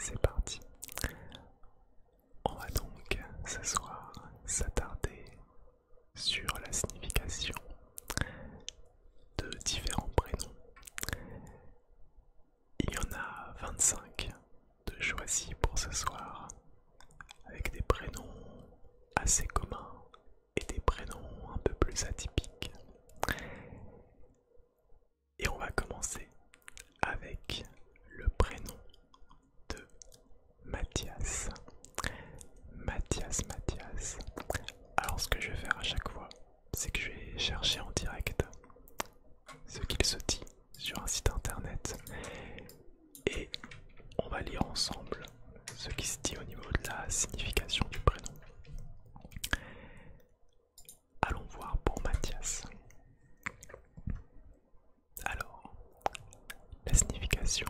c'est parti. On va donc ce soir s'attarder sur la signification de différents prénoms. Il y en a 25 de choisis pour ce soir, avec des prénoms assez communs et des prénoms un peu plus atypiques. Et on va commencer avec le prénom de Mathias. Mathias. Alors ce que je vais faire à chaque fois, c'est que je vais chercher en direct ce qu'il se dit sur un site internet et on va lire ensemble ce qui se dit au niveau de la signification du prénom. Allons voir pour Mathias. Alors, la signification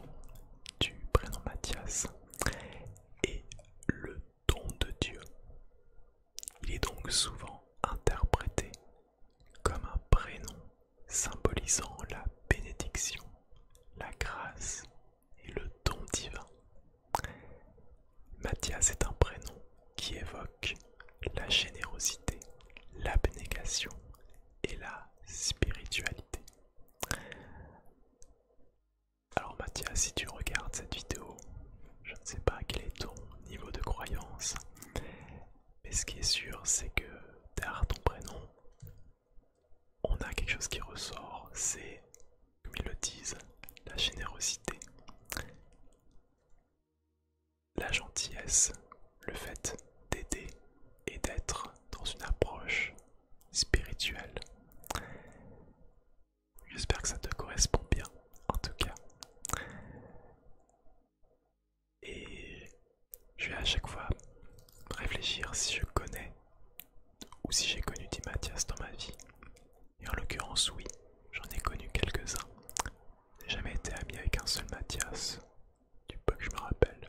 du prénom Mathias est le don de Dieu. Il est donc souvent interprété comme un prénom symbolisant la bénédiction, la grâce et le don divin. Mathias est un prénom qui évoque la générosité, l'abnégation et la spiritualité. Alors Mathias, si tu regardes cette vidéo, je ne sais pas quel est ton niveau de croyance, mais ce qui est sûr, c'est que derrière ton prénom, on a quelque chose qui ressort, c'est, comme ils le disent, la générosité, la gentillesse, le fait d'aider et d'être dans une approche spirituelle. J'espère que ça te correspond bien, en tout cas. Et je vais à chaque fois réfléchir si je connais ou si j'ai connu des Mathias dans ma vie. Et en l'occurrence, oui, j'en ai connu quelques-uns. J'ai jamais été ami avec un seul Mathias, du peu que je me rappelle.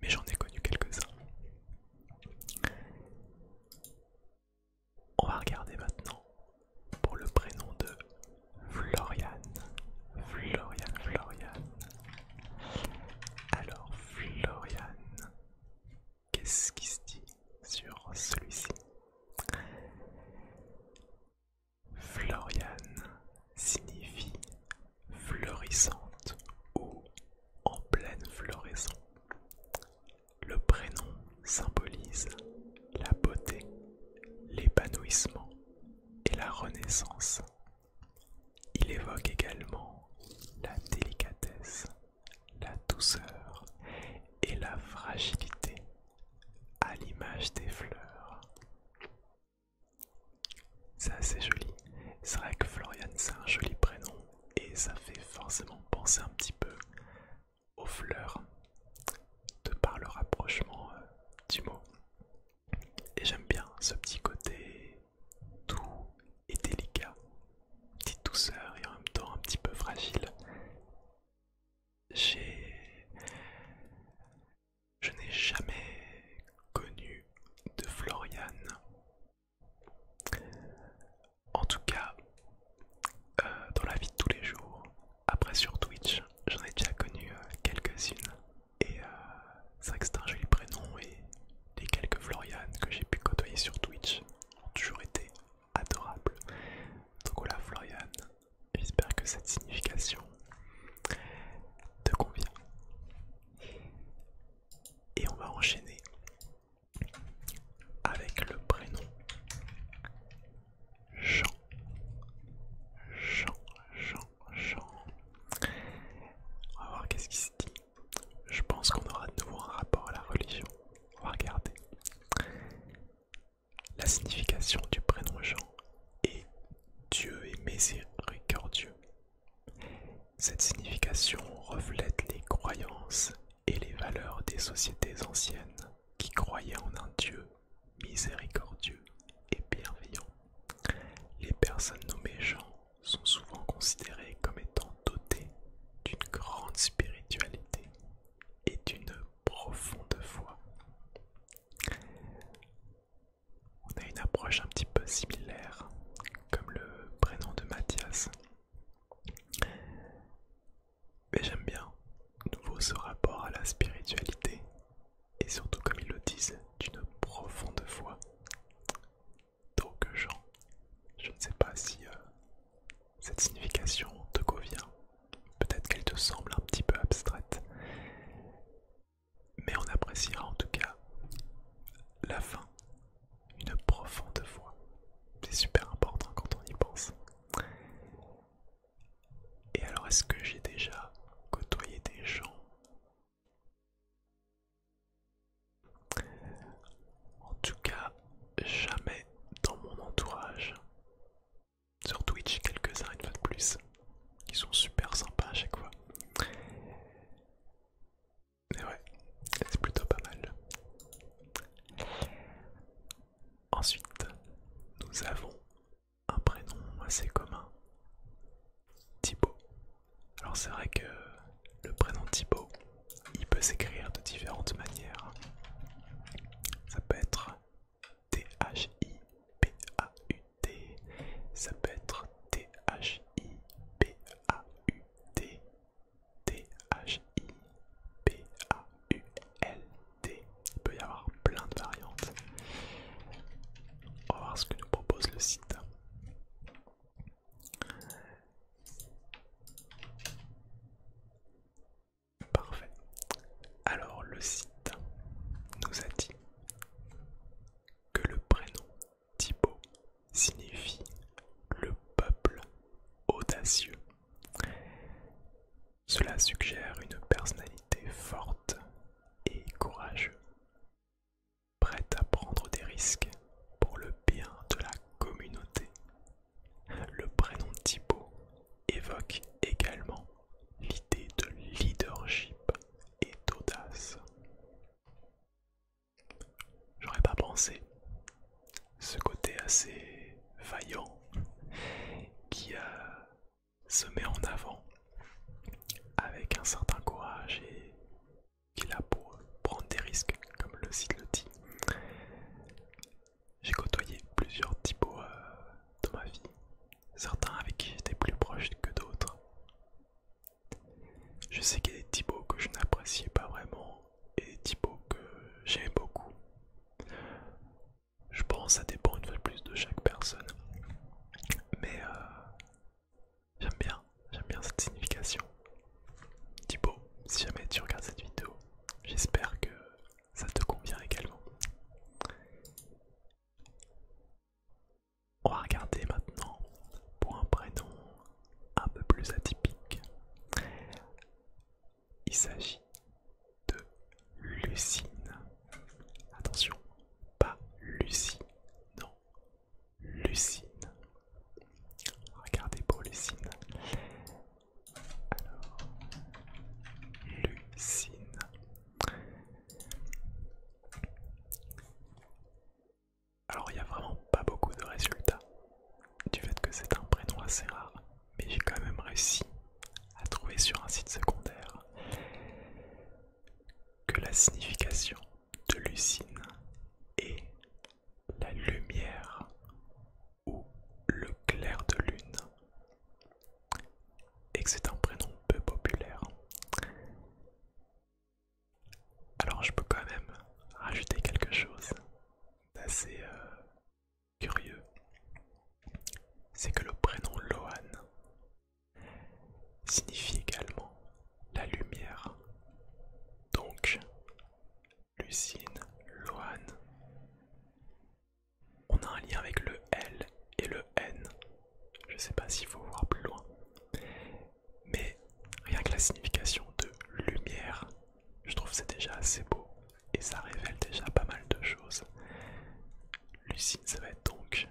Mais j'en ai connu quelques-uns. On va regarder maintenant pour le prénom de Florian. Alors, Florian, qu'est-ce qui se dit sur celui-ci? Florian signifie fleurissante ou en pleine floraison. Le prénom symbolise la beauté, l'épanouissement et la renaissance. Il évoque également la délicatesse, la douceur et la fragilité à l'image des fleurs. C'est assez joli. C'est vrai que Florian c'est un joli prénom et ça fait forcément penser un petit peu aux fleurs de par le rapprochement du mot. Et j'aime bien ce petit côté doux et délicat, petite douceur et en même temps un petit peu fragile. Je n'ai jamais connu de Florian. En tout cas, dans la vie de tous les jours. Après sur Twitch, j'en ai déjà connu quelques-unes. Et c'est vrai que c'est un joli prénom et les quelques Florian que j'ai pu côtoyer sur Twitch ont toujours été adorables. Donc voilà Florian, j'espère que cette signification te convient. Et on va enchaîner avec le prénom Jean. On va voir qu'est-ce qui se dit. Je pense qu'on aura de nouveau un rapport à la religion. On va regarder. La signification du prénom Jean est Dieu est miséricordieux. Cette signification reflète les croyances et les valeurs des sociétés anciennes qui croyaient en un Dieu miséricordieux et bienveillant. Les personnes nommées Jean sont souvent considérées comme étant dotées d'une grande spiritualité et d'une profonde foi. On a une approche un petit peu similaire, comme le prénom de Mathias. Mais j'aime bien, de nouveau ce rapport te semble un petit peu abstraite. Mais on appréciera en tout cas la fin, une profonde foi. C'est super important quand on y pense. Et alors, est-ce que j'ai déjà côtoyé des gens? En tout cas, jamais dans mon entourage. Sur Twitch, quelques-uns une fois de plus, qui sont super sympas à chaque fois. Mais ouais, c'est plutôt pas mal. Ensuite, nous avons un prénom assez commun, Thibaut. Alors c'est vrai que le prénom Thibaut, il peut s'écrire de différentes manières. Ça peut être Thibaut, ça peut être Thibaut, Thibault. Il peut y avoir plein de variantes. On va voir ce que nous propose le site. Parfait. Alors le site nous a dit que le prénom Thibaut signifie le peuple audacieux. Cela suggère une personnalité forte et courageuse, prête à prendre des risques pour le bien de la communauté. Le prénom Thibaut évoque également l'idée de leadership et d'audace. J'aurais pas pensé ce côté assez vaillant qui se met en avant avec un certain courage et qu'il a pour prendre des risques, comme le site le dit. J'ai côtoyé plusieurs Thibauts dans ma vie, certains avec qui j'étais plus proche que d'autres. Je sais qu'il y a des Thibauts que je n'appréciais pas vraiment et des Thibauts que j'aimais beaucoup. Je pense que ça dépend une fois de plus de chaque personne. Mais j'aime bien cette signification. Thibaut, si jamais tu regardes cette vidéo, j'espère que ça te convient également. On va regarder maintenant pour un prénom un peu plus atypique. Il s'agit de Lucine. Attention, pas Lucie, non, Lucine. Regardez pour Lucine. Alors, Lucine. Alors il n'y a vraiment pas beaucoup de résultats du fait que c'est un prénom assez rare, mais j'ai quand même réussi à trouver sur un site secondaire que la signification de Lucine est la lumière ou le clair de lune et que c'est un prénom peu populaire. Alors je peux quand même rajouter quelque chose d'assez curieux, c'est que le prénom Lohan signifie également la lumière. Donc, Lucine, Lohan, on a un lien avec le L et le N. Je sais pas s'il faut voir plus loin, mais rien que la signification de lumière, je trouve que c'est déjà assez beau et ça révèle déjà pas mal de choses. Lucine, ça va être donc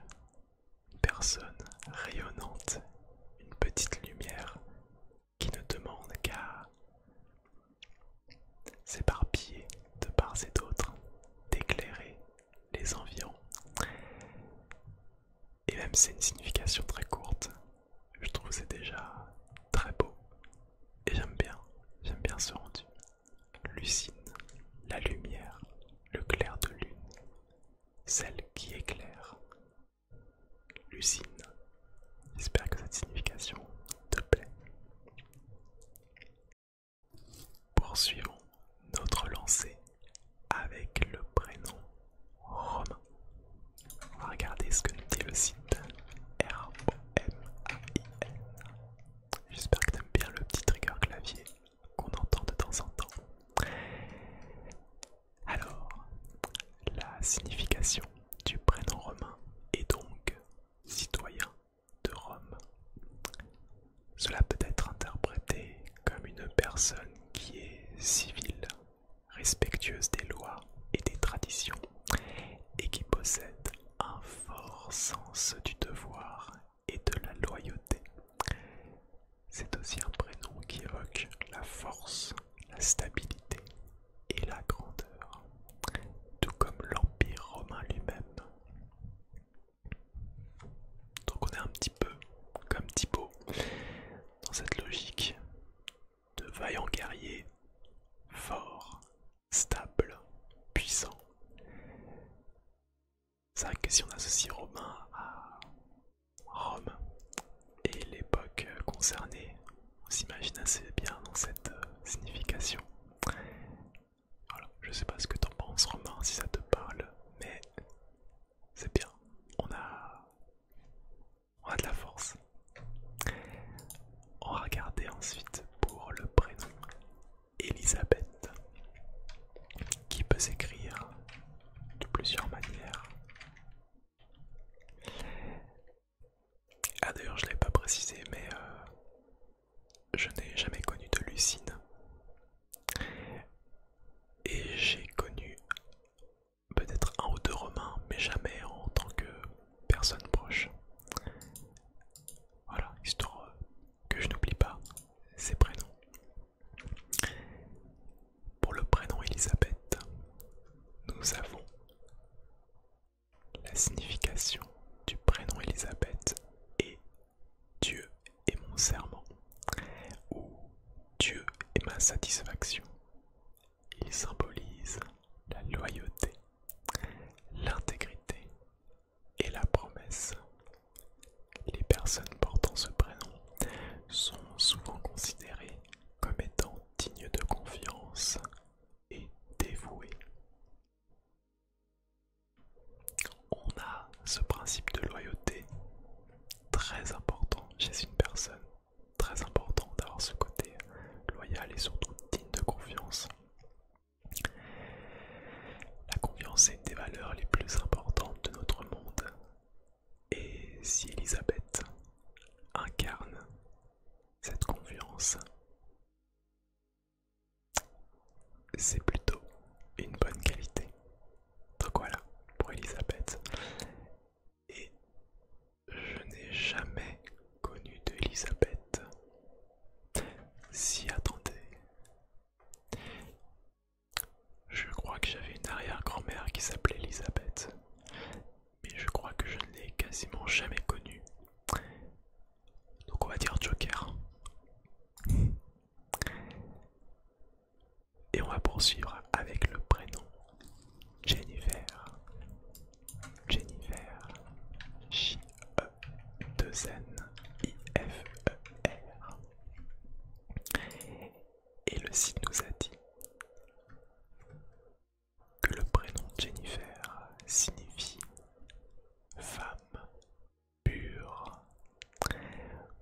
une personne rayonnante, une petite lumière qui ne demande qu'à s'éparpiller de part et d'autre, d'éclairer les environs. Et même si c'est une signification très courte, je trouve que c'est déjà très beau. Et j'aime bien ce rendu. Lucine, la lumière, le clair de lune, celle qui éclaire. Lucine, j'espère que cette signification te plaît. Poursuivons notre lancée avec le prénom Romain. On va regarder ce que nous dit le site R-O-M-A-I-N. J'espère que tu aimes bien le petit trigger clavier. signification du prénom romain est donc citoyen de Rome. Cela peut être interprété comme une personne qui est civile, respectueuse des lois et des traditions, et qui possède un fort sens du devoir et de la loyauté. C'est aussi un prénom qui évoque la force, la stabilité et la grandeur, tout comme l'Empire romain lui-même. Donc on est un petit peu comme Thibaut, dans cette logique de vaillant guerrier, fort, stable, puissant. C'est vrai que si on associe Romain à Rome et l'époque concernée, on s'imagine assez bien dans cette signification. Voilà, je sais pas ce que t'en penses Romain, si ça te parle, mais c'est bien, on a de la force. On va regarder ensuite pour le prénom Elisabeth, qui peut s'écrire de plusieurs manières. Ah d'ailleurs je l'avais pas précisé, mais je n'ai jamais connu de Lucine. Et j'ai connu peut-être un ou deux Romains, mais jamais en tant que personne proche. Voilà, histoire que je n'oublie pas ces prénoms. Pour le prénom Elisabeth, nous avons la signification du prénom Elisabeth est Dieu est mon serment ou Dieu est ma satisfaction. Il symbolise la loyauté, l'intégrité et la promesse. Les personnes portant ce prénom sont souvent considérées comme étant dignes de confiance et dévouées. On a ce principe de loyauté très important chez une personne, très important d'avoir ce côté loyal et surtout digne de confiance. La confiance est une des valeurs les plus importantes de notre monde. Et si Elisabeth incarne cette confiance, c'est plutôt une bonne qualité. Donc voilà, pour Elisabeth. Et je n'ai jamais connu de Elisabeth. Si, attendez. Je crois que j'avais une arrière-grand-mère qui s'appelait Elisabeth. Mais je crois que je ne l'ai quasiment jamais connue. Donc on va dire Joker. Et on va poursuivre avec le prénom Jennifer. Jennifer. J-E-2-N-I-F-E-R. Et le site nous a dit que le prénom Jennifer signifie femme pure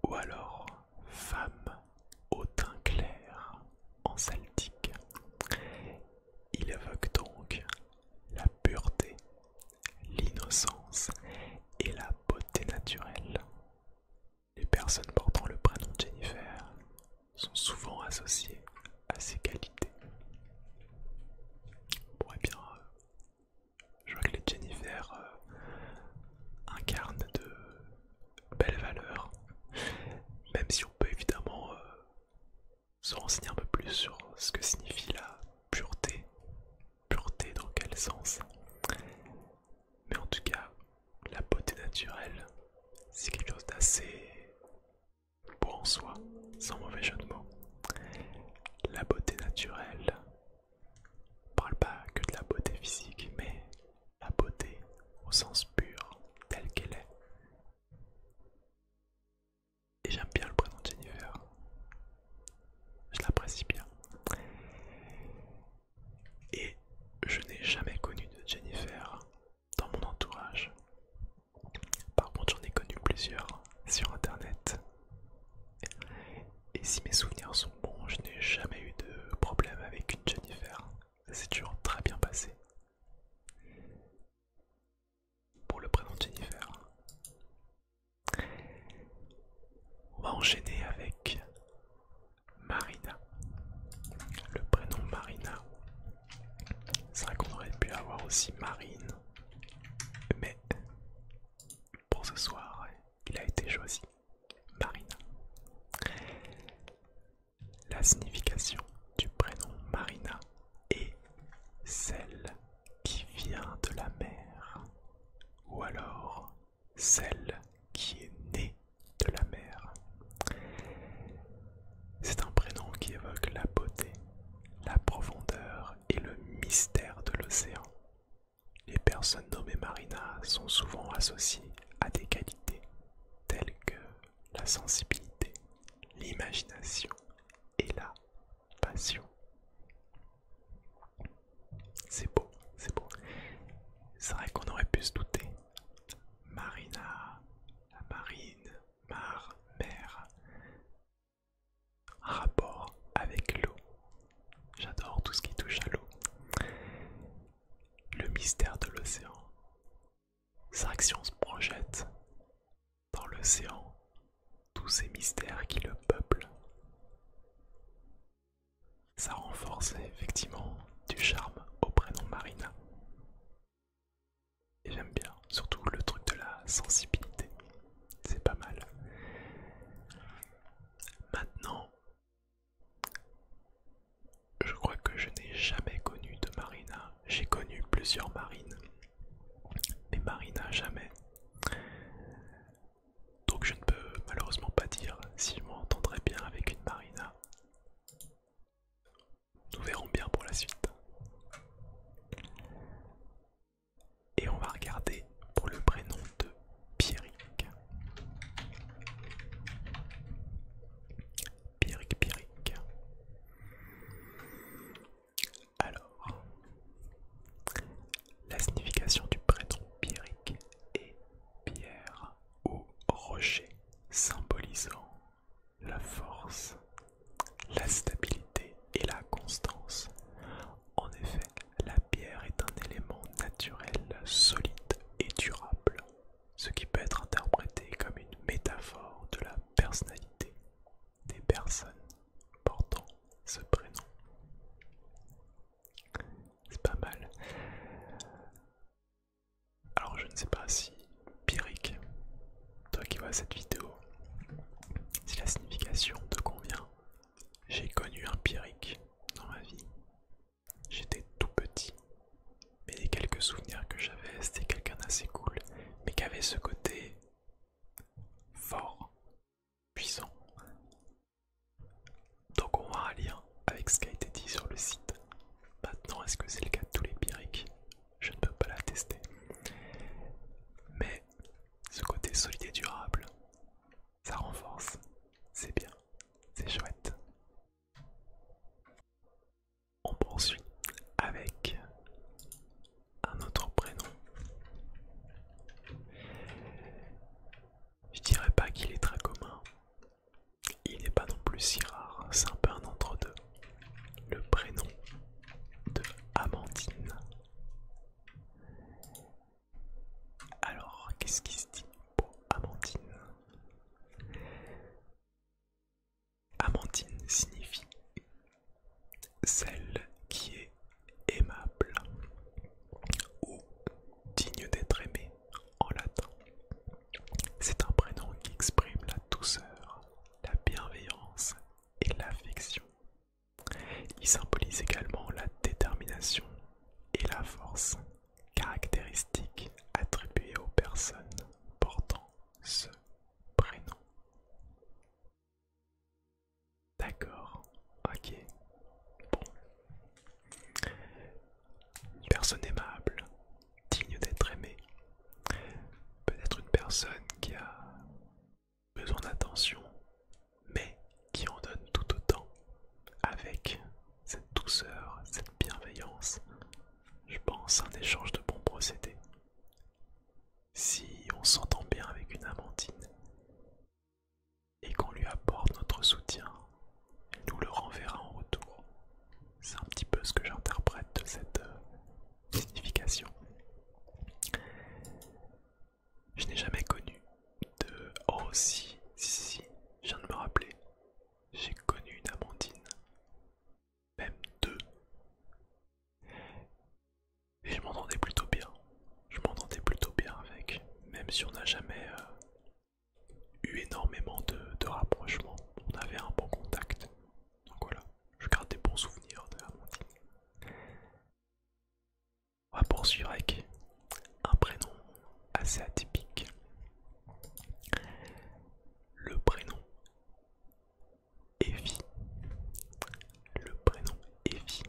ou alors femme au teint clair en celtique. Il évoque donc la pureté, l'innocence et la beauté naturelle. Les personnes portant le prénom Jennifer sont souvent associées à ces qualités. Bon, eh bien, je vois que les Jennifer incarnent de belles valeurs, même si on peut évidemment se renseigner un peu plus sur ce que signifie la pureté. Pureté dans quel sens? Mais en tout cas, la beauté naturelle, c'est quelque chose d'assez beau en soi, sans mauvais jeu de mots. La beauté naturelle parle pas que de la beauté physique, mais la beauté au sens pur, telle qu'elle est. Et j'aime bien le prénom Jennifer. Je l'apprécie bien. Et je n'ai jamais connu de Jennifer dans mon entourage. Par contre, j'en ai connu plusieurs sur internet. Et si mes souvenirs associée à des qualités telles que la sensibilité, l'imagination et la passion. C'est beau, c'est beau. C'est vrai qu'on aurait pu se douter. Marina, la marine, mer, un rapport avec l'eau. J'adore tout ce qui touche à l'eau. Le mystère de l'océan. C'est vrai que si on se projette dans l'océan, tous ces mystères qui le peuplent, ça renforce effectivement du charme au prénom Marina. Et j'aime bien, surtout le truc de la sensibilité. C'est pas mal. Maintenant, je crois que je n'ai jamais connu de Marina. J'ai connu plusieurs marines, mais Marina jamais. Donc je ne peux malheureusement pas dire si je m'entendrai bien avec une Marina. Nous verrons bien pour la suite. Et on va regarder pour le prénom de Pierrick. Pierrick. Alors, la signification du prénom Pierrick est pierre ou rocher, symbolisant la force, la stabilité et la constance. En effet, la pierre est un élément naturel, solide et durable, ce qui peut être interprété comme une métaphore de la personnalité des personnes portant ce prénom. C'est pas mal. Alors je ne sais pas si Pierrick, toi qui vois cette vidéo, si la signification te convient. J'ai connu un Pierrick dans ma vie. J'étais tout petit, mais les quelques souvenirs que j'avais, c'était quelqu'un d'assez cool, mais qui avait ce côté fort, puissant. Donc on voit un lien avec ce qui a été dit sur le site. Maintenant, est-ce que c'est le cas de tous les Pierrick? Je ne peux pas l'attester. Mais ce côté solide et durable, ça renforce. C'est bien, c'est chouette. On poursuit avec un autre prénom. Je dirais pas qu'il est très commun. Il n'est pas non plus si rare, c'est un peu un entre-deux. Le prénom de Amandine. Alors, qu'est-ce qui se dit pour Amandine? Amandine signifie celle qui est aimable ou digne d'être aimée en latin. C'est un prénom qui exprime la douceur, la bienveillance et l'affection. Il symbolise également la détermination et la force, caractéristiques attribuées aux personnes portant ce prénom. D'accord, ok. Bon. Une personne aimable, digne d'être aimée. Peut-être une personne qui a besoin d'attention, mais qui en donne tout autant, avec cette douceur, cette bienveillance. Je pense à un échange de bons procédés. Si on s'entend bien avec une Amandine et qu'on lui apporte notre soutien, elle nous le renverra en retour. C'est un petit peu ce que j'interprète de cette signification. Je n'ai jamais connu de... Oh si, je viens de me rappeler. J'ai connu une Amandine. Même deux. Et je m'entendais plutôt bien. Je m'entendais plutôt bien avec. Même si on n'a jamais eu énormément de rapprochements. On avait un bon contact. Donc voilà, je garde des bons souvenirs de Amandine. On va poursuivre avec un prénom assez atypique. Le prénom Evie. Le prénom Evie.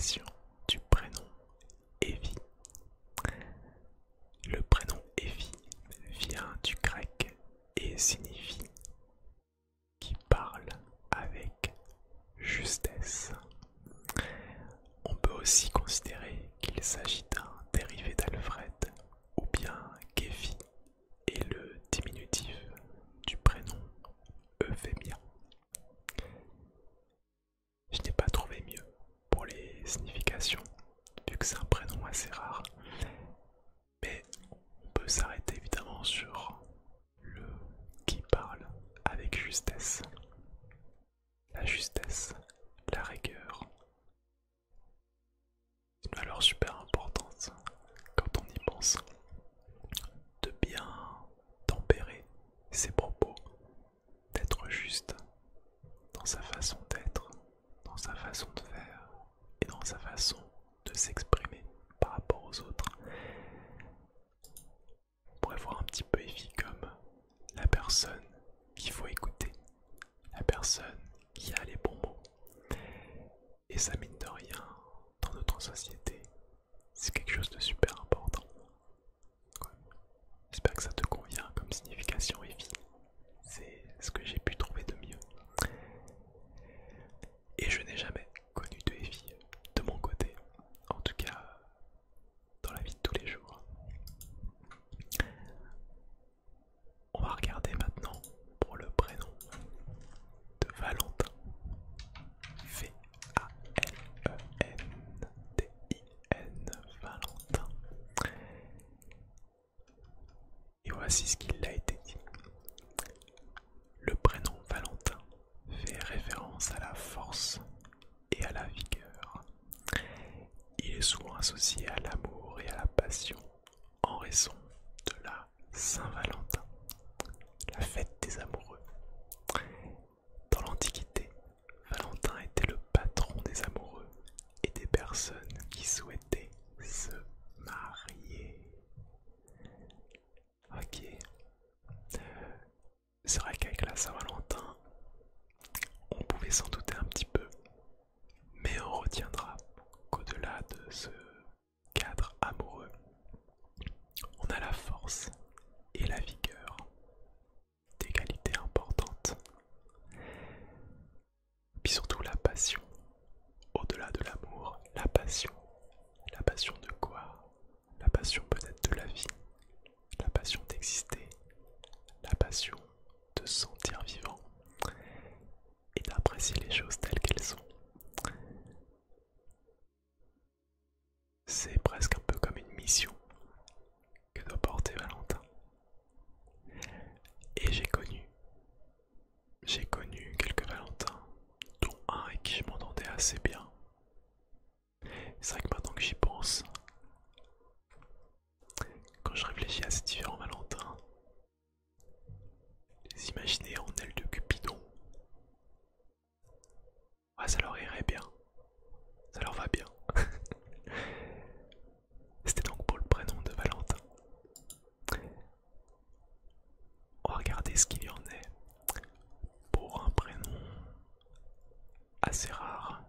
signification du prénom Evie. Le prénom Evie vient du grec et signifie qui parle avec justesse. On peut aussi considérer qu'il s'agit d'un dérivé d'Alfred ou bien qu'Evie est le diminutif du prénom Euphemia. Je n'ai pas trouvé mieux pour les significations, vu que c'est un prénom assez rare, mais on peut s'arrêter évidemment sur le qui parle avec justesse. La justesse, la rigueur, une valeur super importante quand on y pense, de bien tempérer ses propos, d'être juste dans sa façon d'être, dans sa façon de faire et dans sa façon de s'exprimer par rapport aux autres. On pourrait voir un petit peu Evie comme la personne qu'il faut écouter, la personne qui a les bons mots. Et ça, mine de rien, dans notre société, c'est quelque chose de super important. J'espère que ça te convient comme signification Evie. C'est ce que j'ai pu trouver de mieux. Et je n'ai jamais connu de Evie de mon côté, en tout cas dans la vie de tous les jours. On va regarder maintenant pour le prénom de Valentin. V-A-L-E-N-T-I-N, Valentin. Et voici ce qu'il a été dit. Le prénom Valentin fait référence à la force et à la vigueur. Il est souvent associé à l'amour et à la passion en raison de la Saint-Valentin, la fête des amoureux. Dans l'Antiquité, Valentin était le patron des amoureux et des personnes qui souhaitaient se marier. Ok. C'est vrai qu'avec la Saint-Valentin, on pouvait s'en douter un petit peu, mais on retiendra qu'au-delà de ce cadre amoureux, on a la force et la vigueur, des qualités importantes, puis surtout la passion. Au-delà de l'amour, la passion. La passion de quoi? La passion peut-être de la vie, la passion d'exister, la passion de se sentir vivant et d'apprécier les choses telles qu'elles sont. C'est presque un peu comme une mission que doit porter Valentin. Et j'ai connu quelques Valentins, dont un avec qui je m'entendais assez bien. C'est vrai que maintenant que j'y pense, quand je réfléchis à ces différents Valentins, les imaginer en aile de Cupidon, ouais, ça leur irait bien, ça leur va bien. C'était donc pour le prénom de Valentin. On va regarder ce qu'il y en est pour un prénom assez rare,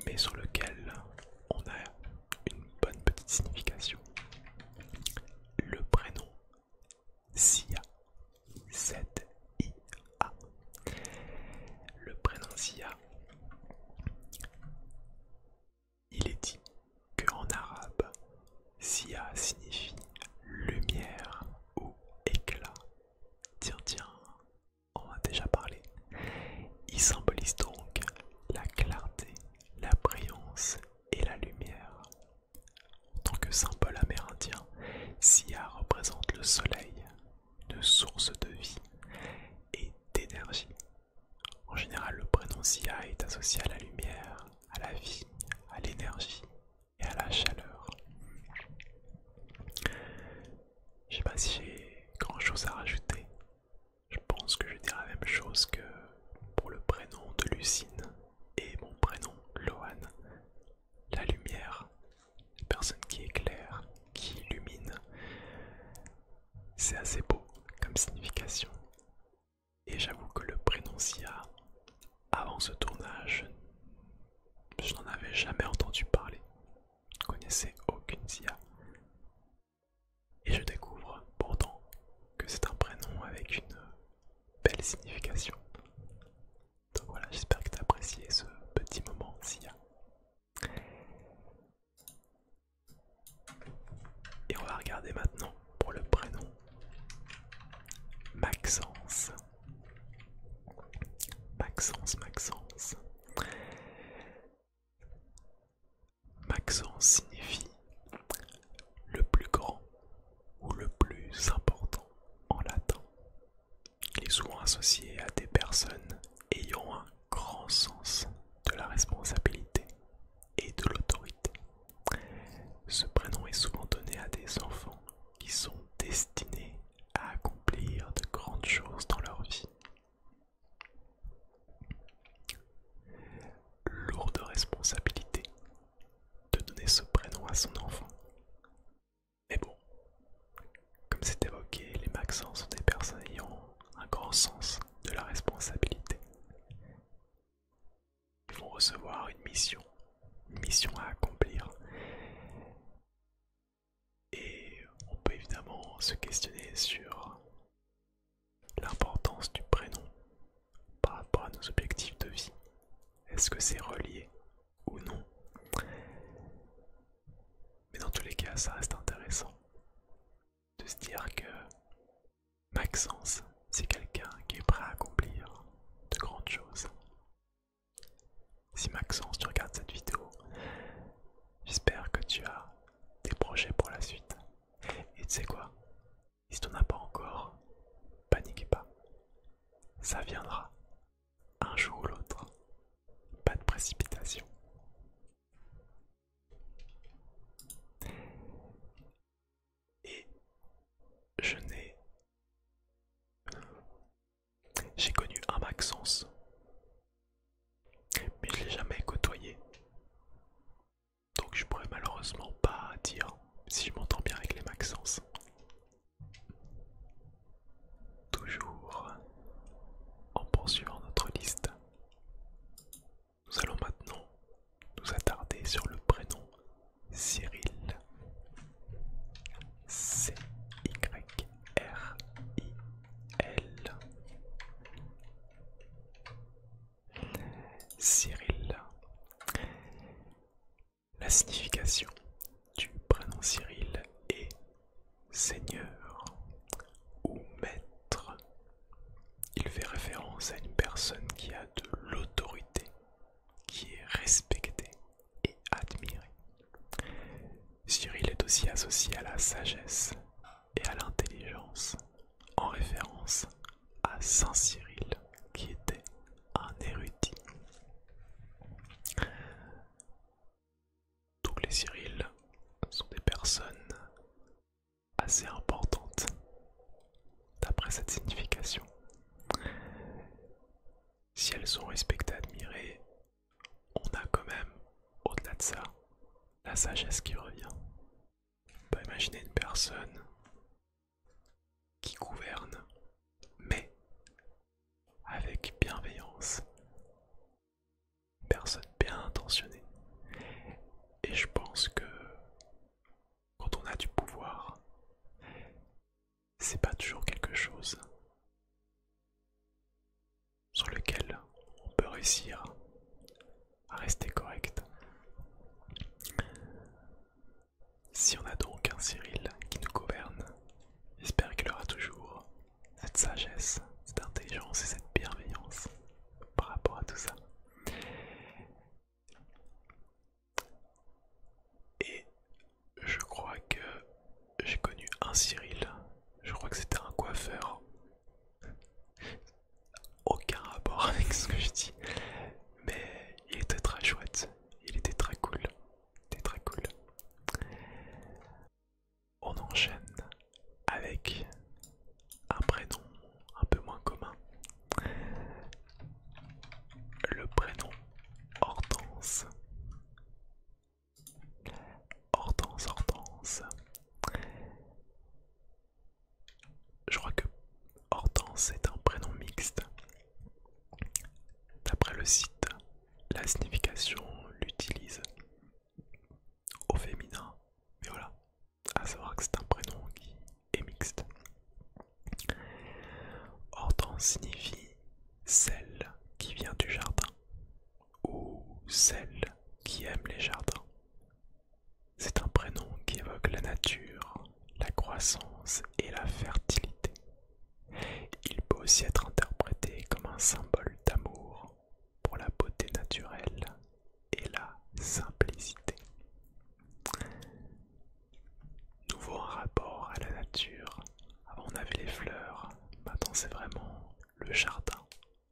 mais sur lequel on a une bonne petite signification. Le prénom Sia, Z-I-A. Le prénom Sia, il est dit qu'en arabe, Sia signifie lumière ou éclat. Tiens, on en a déjà parlé. Il symbolise donc la clarté, la brillance et la lumière. En tant que symbole amérindien, Sia représente le soleil, de source de vie et d'énergie. En général, le prénom Sia est associé à la lumière, à la vie, à l'énergie et à la chaleur. Je sais pas si j'ai grand chose à rajouter. Je pense que je dirais la même chose que pour le prénom de Lucine et mon prénom Lohan. La lumière, une personne qui éclaire, qui illumine. C'est assez beau comme signification. Et j'avoue que le prénom Sia, avant ce tournage, je n'en avais jamais entendu parler, ne connaissais aucune Sia. Et je découvre pourtant que c'est un prénom avec une belle signification. Donc voilà, j'espère que tu as apprécié ce petit moment Sia. Et on va regarder maintenant pour le prénom Maxence. Maxence. Maxence signifie le plus grand ou le plus important en latin. Il est souvent associé à des personnes ayant un grand sens de la responsabilité et de l'autorité. Ce prénom est souvent donné à des enfants qui sont destinés à accomplir de grandes choses dans leur vie. Lourde responsabilité de donner ce prénom à son enfant. Mais bon, comme c'est évoqué, les Maxents sont des personnes ayant un grand sens de la responsabilité. Ils vont recevoir une mission à accomplir. Et on peut évidemment se questionner sur l'importance du prénom par rapport à nos objectifs de vie. Est-ce que c'est relié ou non? Mais dans tous les cas, ça reste intéressant de se dire que Maxence, c'est quelqu'un qui est prêt à accomplir de grandes choses. Si Maxence, tu regardes cette vidéo, j'espère que tu as des projets pour la suite. Et tu sais quoi? Si tu n'en as pas encore, paniquez pas. Ça viendra. Un jour ou l'autre. Pas de précipitation. Et j'ai connu un Maxence, mais je l'ai jamais côtoyé. Donc je pourrais malheureusement pas dire si je m'entends bien avec les Maxence. Toujours en poursuivant notre liste, nous allons maintenant nous attarder sur le prénom Cyril. C-Y-R-I-L. Cyril. La signification du prénom Cyril est Seigneur ou Maître. Il fait référence à une personne qui a de l'autorité, qui est respectée et admirée. Cyril est aussi associé à la sagesse et à l'intelligence, en référence à Saint Cyril, qui était un érudit. Donc les Cyrils sont des personnes assez importantes d'après cette signification. Si elles sont respectées et admirées, on a quand même, au-delà de ça, la sagesse qui revient. On peut imaginer une personne qui gouverne, mais avec bienveillance. Une personne bien intentionnée. Et je pense que quand on a du pouvoir, c'est pas toujours quelque chose sur lequel on peut réussir à rester correct. Si on a donc un Cyril qui nous gouverne, j'espère qu'il aura toujours cette sagesse, cette intelligence et cette bienveillance par rapport à tout ça. Et je crois que j'ai connu un Cyril, je crois que c'était un coiffeur. Aucun rapport avec ce que je dis, mais il était très chouette, il était très cool, On enchaîne avec un prénom un peu moins commun, le prénom Hortense. Hortense. Je crois que Hortense est un prénom mixte. D'après le site, la signification l'utilise celle qui aime les jardins. C'est un prénom qui évoque la nature, la croissance et la fertilité. Il peut aussi être interprété comme un symbole d'amour pour la beauté naturelle et la simplicité. Nouveau un rapport à la nature. Avant on avait les fleurs, maintenant c'est vraiment le jardin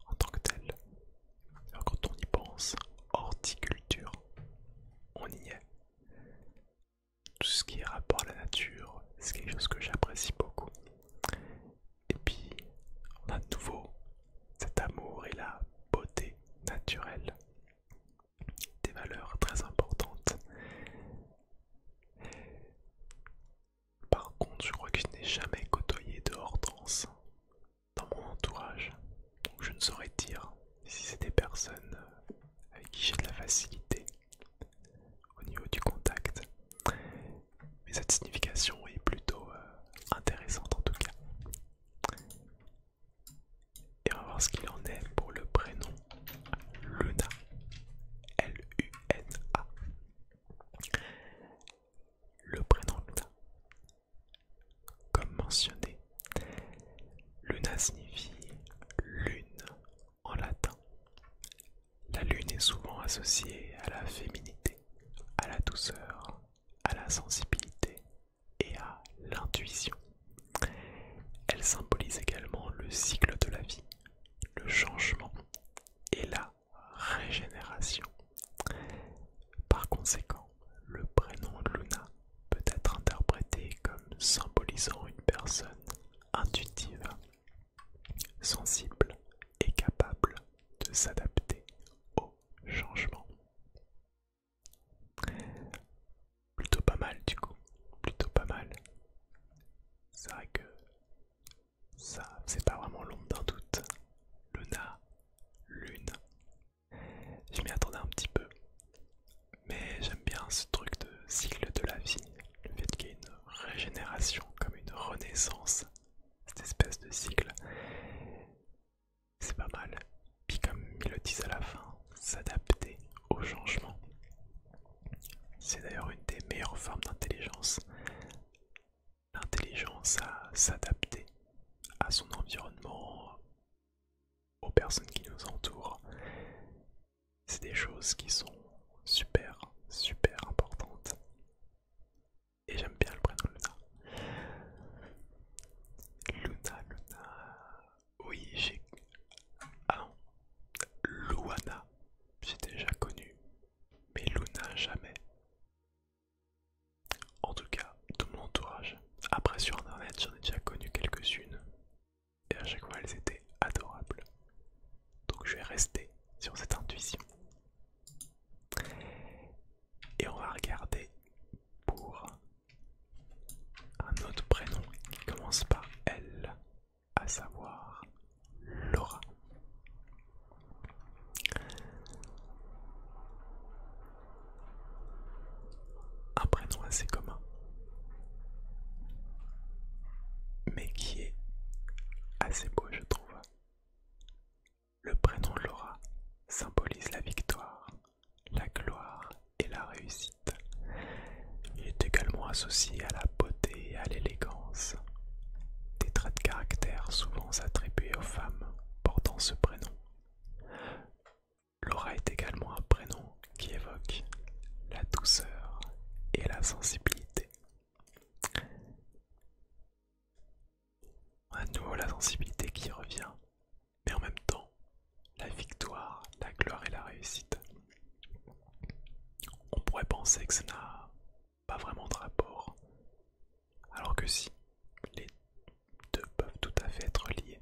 en tant que tel. Alors quand on y pense, horticulture, on y est. Tout ce qui est rapport à la nature, c'est quelque chose que j'apprécie beaucoup. Et puis, on a de nouveau cet amour et la beauté naturelle. Des valeurs très importantes. Par contre, je crois que je n'ai jamais côtoyé de hortense dans mon entourage. Donc je ne saurais dire si c'est des personnes avec qui j'ai de la facilité au niveau du contact. Mais cette signification est plutôt intéressante en tout cas. Et on va voir ce qu'il en est pour le prénom Luna. Luna. Le prénom Luna. Comme mentionné, Luna signifie lune en latin. La lune est souvent associée à la féminité, à la douceur, à la sensibilité et à l'intuition. Elle symbolise également le cycle de la vie, le changement et la régénération. Par conséquent, le prénom Luna peut être interprété comme symbolisant une personne intuitive, sensible et capable de s'adapter au changement. Plutôt pas mal du coup, plutôt pas mal. C'est vrai que ça, c'est pas vraiment l'ombre d'un doute. Luna, lune. Je m'y attendais un petit peu. Mais j'aime bien ce truc de cycle de la vie. Le fait qu'il y ait une régénération, comme une renaissance. Cette espèce de cycle. C'est pas mal. Puis comme ils le disent à la fin, s'adapter au changement. C'est d'ailleurs une des meilleures formes d'intelligence. L'intelligence à s'adapter à son environnement, aux personnes qui nous entourent. C'est des choses qui sont super, super importantes. Et j'aime bien le prénom Luna. Luna. Oui, j'ai... Ah non. Luana, j'ai déjà connu. Mais Luna, jamais. En tout cas, de mon entourage. Après, sur internet, j'en ai déjà connu quelques-unes. Et à chaque fois, elles étaient adorables. Donc, je vais rester sur cette intuition. Et on va regarder pour un autre prénom qui commence par L, à savoir Laura. Un prénom assez commun, mais qui est assez beau, je trouve. Le prénom Laura symbolise la victoire, la gloire et la réussite. Il est également associé à la beauté et à l'élégance. Des traits de caractère souvent attribués aux femmes portant ce prénom. Laura est également un prénom qui évoque la douceur et la sensibilité. À nouveau la sensibilité qui revient, mais en même temps la victoire, la gloire et la réussite. On pourrait penser que ça n'a pas vraiment de rapport, alors que si, les deux peuvent tout à fait être liés.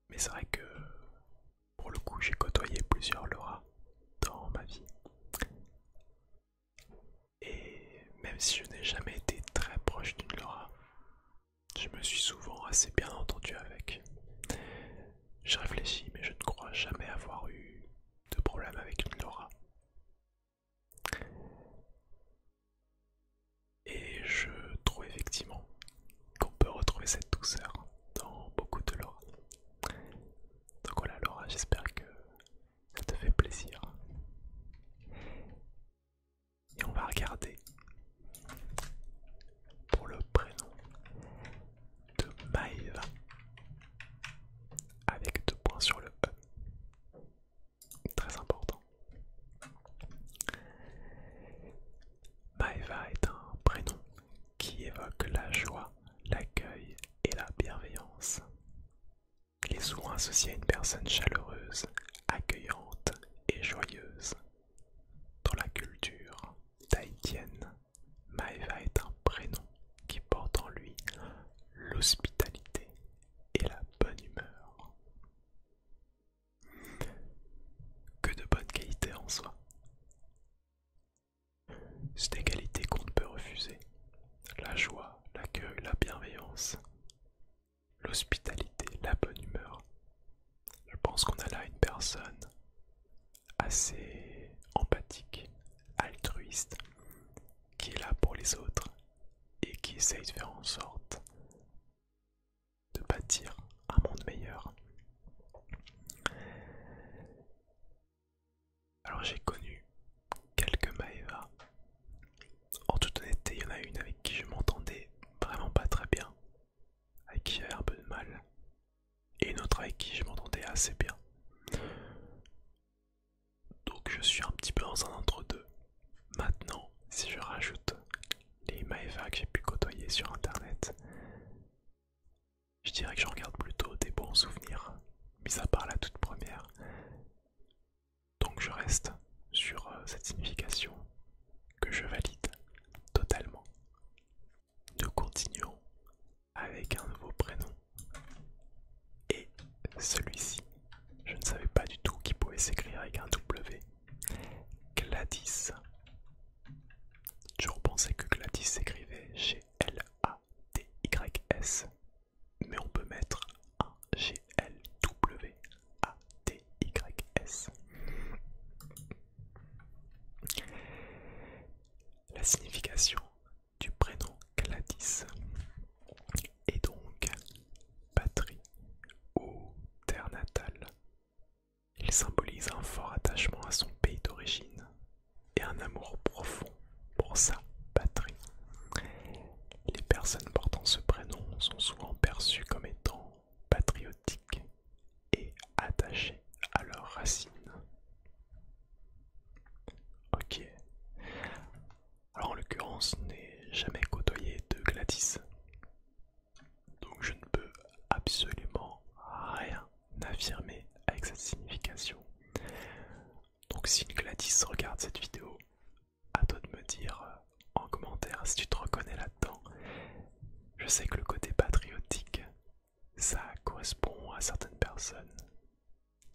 Mais c'est vrai que pour le coup j'ai côtoyé plusieurs Laura dans ma vie. Et même si je n'ai jamais été très proche d'une Laura, je me suis souvent assez bien entendu avec. Je réfléchis, mais je ne crois jamais avoir eu de problème avec une Laura. Et je trouve effectivement qu'on peut retrouver cette douceur dans beaucoup de Laura. Donc voilà Laura, j'espère que associée à une personne chaleureuse, accueillante et joyeuse. Dans la culture tahitienne, Maeva est un prénom qui porte en lui l'hospitalité et la bonne humeur. Que de bonnes qualités en soi. C'est des qualités qu'on ne peut refuser. La joie, l'accueil, la bienveillance, l'hospitalité, la bonne humeur. Je pense qu'on a là une personne assez empathique, altruiste, qui est là pour les autres et qui essaye de faire en sorte de bâtir un monde meilleur. Alors j'ai connu quelques Maeva. En toute honnêteté, il y en a une avec qui je m'entendais vraiment pas très bien, avec qui j'avais un peu de mal, et une autre avec qui je m'entendais assez bien. Donc je suis un petit peu dans un entre-deux. Maintenant, si je rajoute les Maeva que j'ai pu côtoyer sur internet, je dirais que j'en garde plutôt des bons souvenirs, mis à part la toute première. Donc je reste sur cette signification que je valide totalement. Nous continuons avec un nouveau prénom. Et celui-ci, je ne savais pas du tout qu'il pouvait s'écrire avec un W. Gladys. Je repensais que Gladys s'écrivait Gladys, mais on peut mettre un Glwadys. La signification du prénom Gladys est donc patrie ou terre natale. Il symbolise un fort attachement à son pays d'origine et un amour profond pour sa patrie. Les personnes portant ce prénom sont souvent perçues comme étant patriotiques et attachées à leurs racines. Ok. Alors en l'occurrence, je n'ai jamais côtoyé de Gladys, donc je ne peux absolument rien affirmer avec cette signification. Donc si une Gladys regarde cette vidéo, à toi de me dire en commentaire si tu te reconnais là-dedans. Je sais que le côté patriotique, ça correspond à certaines personnes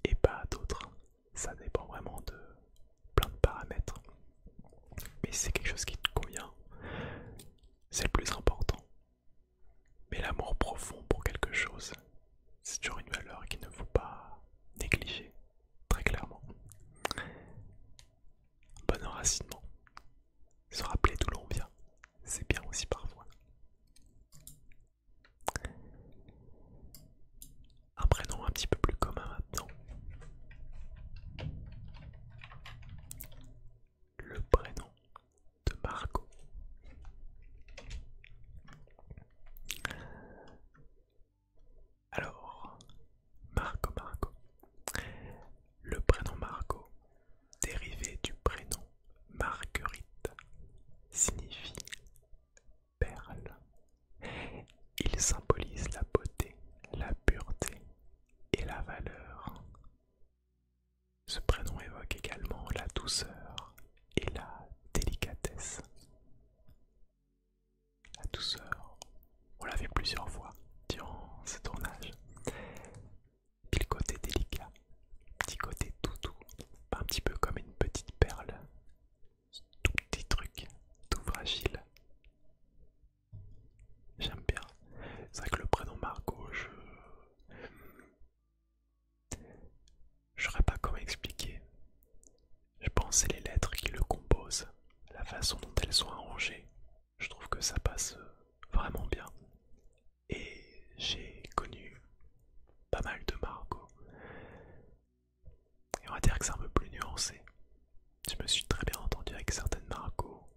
et pas à d'autres. Ça dépend vraiment de plein de paramètres. Mais si c'est quelque chose qui te convient, c'est le plus important. Mais l'amour profond pour quelque chose, c'est toujours une valeur qu'il ne faut pas négliger, très clairement. Bon enracinement. Se rappeler d'où l'on vient, c'est bien aussi parfois. Un prénom un petit peu plus commun maintenant. Le prénom de Margot. Alors, Margot. Le prénom Margot, dérivé du prénom Marguerite, signifie perle. Il symbolise la beauté, la pureté et la valeur. Ce prénom évoque également la douceur et la délicatesse. La douceur, on l'a vu plusieurs fois durant ce tournage. Puis le côté délicat, petit côté tout doux, un petit peu comme une petite perle. Tout petit truc, tout fragile. J'aime bien. C'est vrai que le prénom Margot, je saurais pas comment expliquer. Je pense que c'est les lettres qui le composent, la façon dont elles sont arrangées. Je trouve que ça passe vraiment bien. Et j'ai connu pas mal de Margot. Et on va dire que c'est un peu plus nuancé. Je me suis très bien entendu avec certaines Margot,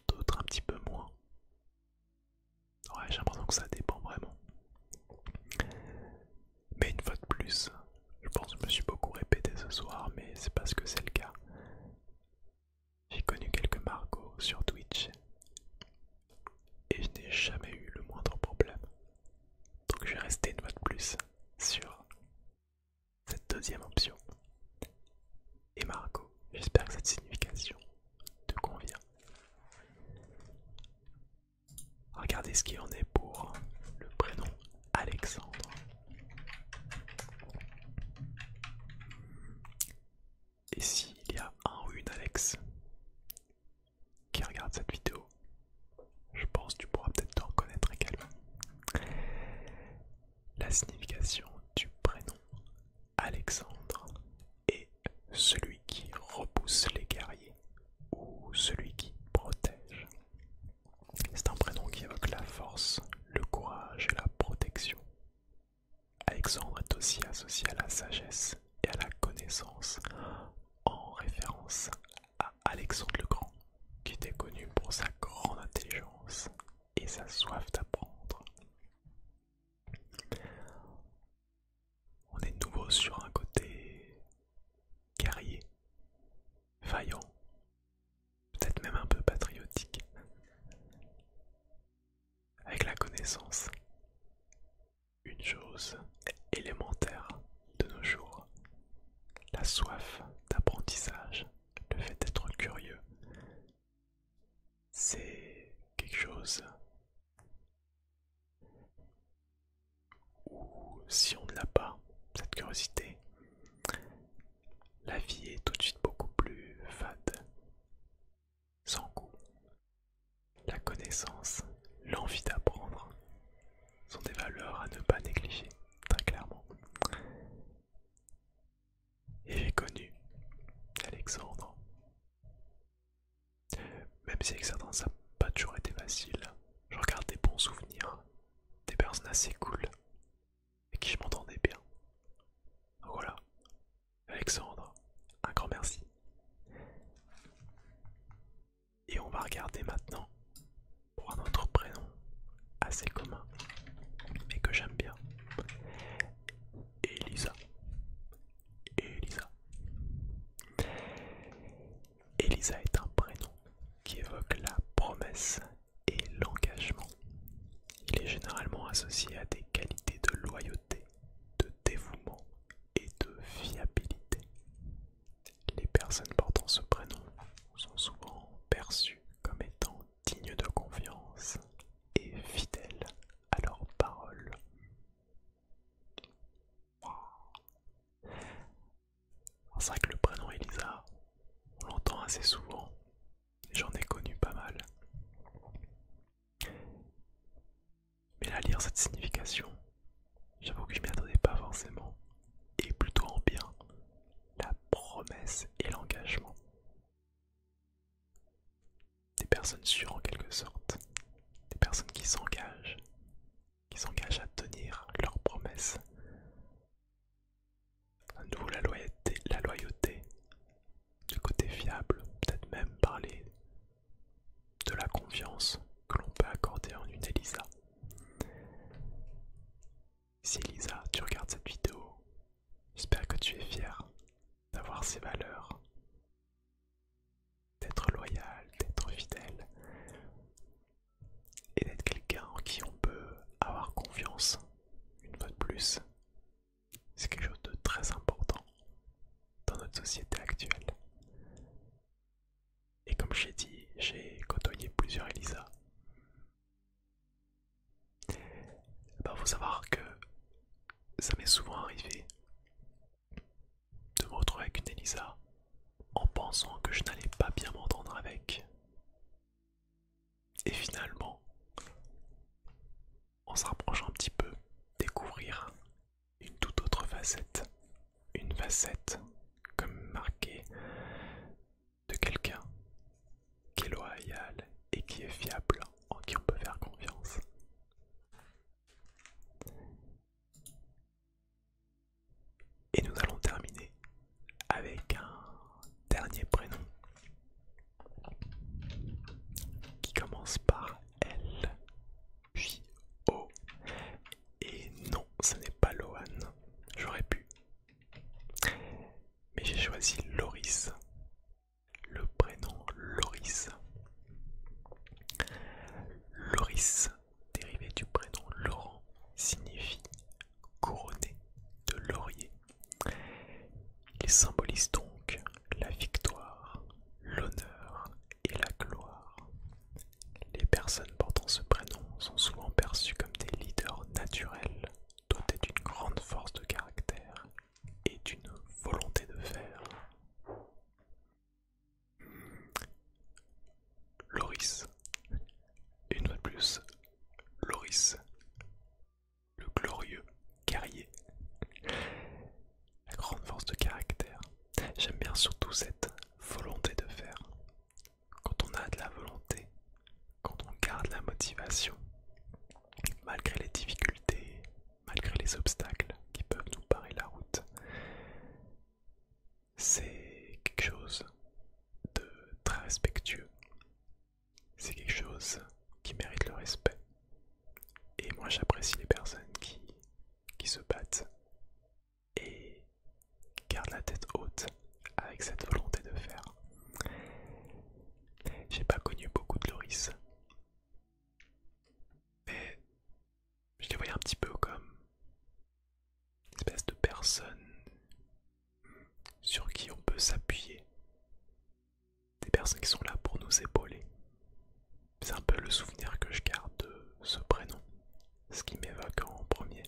d'autres un petit peu moins. Ouais, j'ai l'impression que ça dépend vraiment. Mais une fois de plus, je pense que je me suis beaucoup répété ce soir, mais c'est parce que c'est le cas. J'ai connu quelques Margot sur Twitch et je n'ai jamais eu le moindre problème. Donc je vais rester une fois de plus sur deuxième option. Et Margot, j'espère que cette signification te convient. Regardez ce qu'il en est pour le prénom Alexandre. Et s'il y a un ou une Alex qui regarde cette vidéo, je pense que tu pourras peut-être te reconnaître également. La signification du prénom Alexandre est celui qui repousse les guerriers ou celui qui protège. C'est un prénom qui évoque la force, le courage et la protection. Alexandre est aussi associé à la sagesse et à la connaissance, en référence à Alexandre le Grand, qui était connu pour sa grande intelligence et sa soif d'apprendre. On est de nouveau sur un côté guerrier, vaillant, peut-être même un peu patriotique, avec la connaissance. Une chose élémentaire de nos jours, la soif d'apprentissage, le fait d'être curieux, c'est quelque chose où si on ne l'a pas, cette curiosité, la vie est tout de suite beaucoup plus fade, sans goût. La connaissance, l'envie d'apprendre sont des valeurs à ne pas négliger, très clairement. Et j'ai connu Alexandre, même si avec certains ça n'a pas toujours été facile, je regarde des bons souvenirs, des personnes assez cool, avec qui je m'entendais bien. Donc voilà, Alexandre, un grand merci. Et on va regarder maintenant pour un autre prénom assez commun, mais que j'aime bien. Elisa. Elisa. Elisa est un prénom qui évoque la promesse et l'engagement. Il est généralement associé à des qualités de loyauté, de dévouement et de fiabilité. Les personnes portant ce prénom sont souvent perçues comme étant dignes de confiance et fidèles à leurs paroles. C'est vrai que le prénom Elisa, on l'entend assez souvent, et j'en ai connu pas mal. Mais là, lire cette signification, j'avoue que je m'y attendais pas forcément, et plutôt en bien, la promesse et l'engagement. Des personnes sûres en quelque sorte, des personnes qui s'engagent à tenir leurs promesses. À nouveau la loyauté, le côté fiable, peut-être même parler de la confiance que l'on peut accorder en une Elisa. Si Elisa, tu regardes cette vidéo, j'espère que tu es fière d'avoir ces valeurs, d'être loyal, d'être fidèle et d'être quelqu'un en qui on peut avoir confiance. Une fois de plus, c'est quelque chose de très important dans notre société actuelle. Et comme j'ai dit, j'ai côtoyé plusieurs Elisa. Faut savoir que ça m'est souvent arrivé de me retrouver avec une Elisa en pensant que je n'allais pas bien m'entendre avec. Et finalement, en se rapprochant un petit peu, découvrir une toute autre facette. Une facette, comme marquée, de quelqu'un qui est loyal et qui est fiable, en qui on peut faire confiance. Et nous allons terminer avec un dernier prénom qui commence par L, puis O. Et non, ce n'est pas Lohan, j'aurais pu. Mais j'ai choisi Loris, le prénom Loris. Loris, dérivé du prénom Laurent, signifie couronné de laurier. symbolise donc la victoire, l'honneur et la gloire. Les personnes portant ce prénom sont souvent perçues comme des leaders naturels, dotés d'une grande force de caractère et d'une volonté de faire. Loris, une fois de plus, Loris, le glorieux guerrier, la grande force de caractère. J'aime bien surtout cette volonté de faire. Quand on a de la volonté, quand on garde la motivation, malgré les difficultés, malgré les obstacles qui peuvent nous barrer la route, c'est quelque chose de très respectueux. C'est quelque chose qui mérite le respect. Et moi j'apprécie les personnes qui se battent et gardent la tête haute avec cette volonté de faire. J'ai pas connu beaucoup de Loris, mais je les voyais un petit peu comme une espèce de personnes sur qui on peut s'appuyer. Des personnes qui sont là pour nous épauler. C'est un peu le souvenir que je garde de ce prénom, ce qui m'évoque en premier.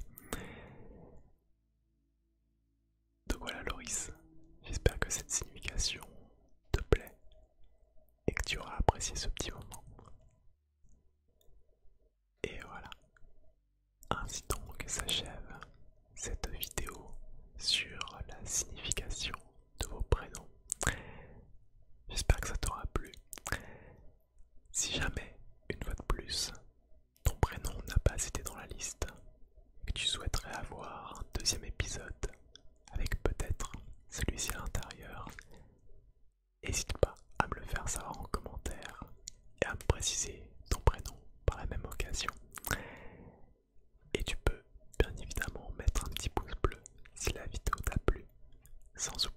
Donc voilà Loris, j'espère que cette signification te plaît et que tu auras apprécié ce petit moment. Et voilà, ainsi donc s'achève cette vidéo sur la signification de vos prénoms. J'espère que ça t'aura plu. Si jamais, une fois de plus, ton prénom n'a pas été dans la liste, que tu souhaiterais avoir un deuxième épisode avec peut-être celui-ci à l'intérieur, n'hésite pas à me le faire savoir en commentaire et à me préciser ton prénom par la même occasion. Et tu peux bien évidemment mettre un petit pouce bleu si la vidéo t'a plu, sans oublier